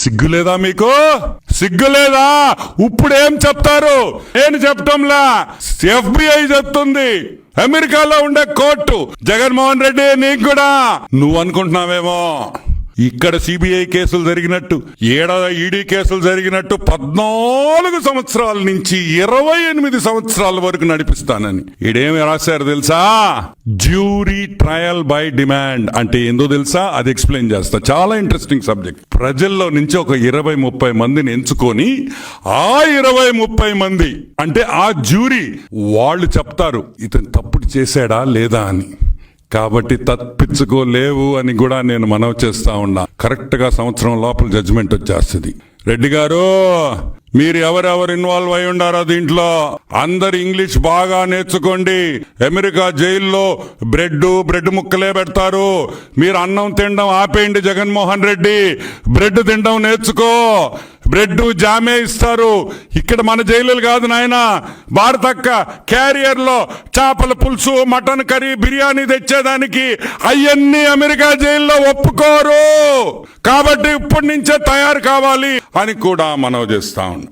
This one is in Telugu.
సిగ్గులేదా మీకు? సిగ్గులేదా? ఇప్పుడేం చెప్తారు? నేను చెప్పటంలా, FBI చెప్తుంది. అమెరికాలో ఉండే కోర్టు. జగన్మోహన్ రెడ్డి, నీకు కూడా నువ్వు అనుకుంటున్నావేమో ఇక్కడ సిబిఐ కేసులు జరిగినట్టు, ఈడీ కేసులు జరిగినట్టు 14 సంవత్సరాల నుంచి 28 సంవత్సరాల వరకు నడిపిస్తానని. ఈడేమి రాశారు తెలుసా? జ్యూరీ ట్రయల్ బై డిమాండ్ అంటే ఏందో తెలుసా? అది ఎక్స్ప్లెయిన్ చేస్తా. చాలా ఇంట్రెస్టింగ్ సబ్జెక్ట్. ప్రజల్లో నుంచి ఒక 20-30 మందిని ఎంచుకొని ఆ 20-30 మంది అంటే ఆ జ్యూరీ వాళ్ళు చెప్తారు ఇతను తప్పుడు చేశాడా లేదా అని. కాబట్టి తప్పించుకోలేవు అని కూడా నేను మనవి చేస్తా ఉన్నా. కరెక్ట్ గా సంవత్సరం లోపల జడ్జిమెంట్ వచ్చేస్తుంది. రెడ్డి గారు, మీరు ఎవరెవరు ఇన్వాల్వ్ అయి ఉండారో దీంట్లో అందరు ఇంగ్లీష్ బాగా నేర్చుకోండి. అమెరికా జైల్లో బ్రెడ్ ముక్కలే పెడతారు. మీరు అన్నం తినడం ఆపేయండి. జగన్మోహన్ రెడ్డి, బ్రెడ్ తినడం నేర్చుకో. బ్రెడ్ జామే ఇస్తారు. ఇక్కడ మన జైలులు కాదు నాయన. భారతక్క క్యారియర్ లో చేపల పులుసు, మటన్ కర్రీ, బిర్యానీ తెచ్చేదానికి అవన్నీ అమెరికా జైల్లో ఒప్పుకోరు. కాబట్టి ఇప్పటి నుంచే తయారు కావాలి అని కూడా మనవి చేస్తా ఉన్నాం.